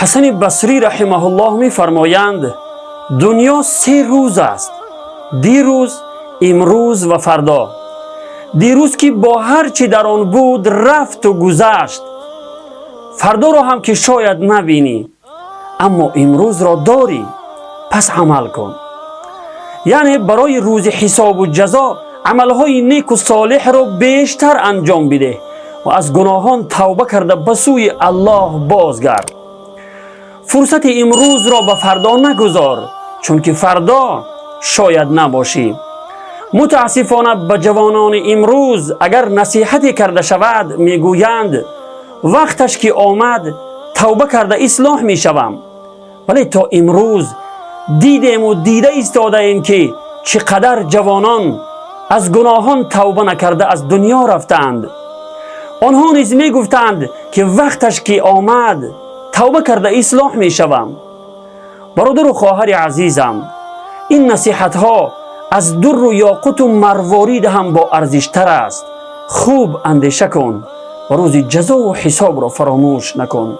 حسن بصری رحمه الله می فرمایند دنیا 3 روز است: دیروز، امروز و فردا. دیروز که با هر چی در آن بود رفت و گذشت، فردا را هم که شاید نبینی، اما امروز را داری، پس عمل کن. یعنی برای روز حساب و جزا عملهای نیک و صالح را بیشتر انجام بده و از گناهان توبه کرده به سوی الله بازگرد. فرصت امروز را به فردا نگذار، چون که فردا شاید نباشی. متاسفانه به جوانان امروز اگر نصیحتی کرده شود میگویند وقتش که آمد توبه کرده اصلاح میشوم، ولی تا امروز دیدیم و دیده ایستاده ایم که چقدر جوانان از گناهان توبه نکرده از دنیا رفتند. آنها نیز میگفتند که وقتش که آمد توبه کرده اصلاح میشوم. برادر و خواهر عزیزم، این نصیحت ها از در و یاقوت و مروارید هم با ارزشتر است. خوب اندیشه کن و روز جزا و حساب را فراموش نکن.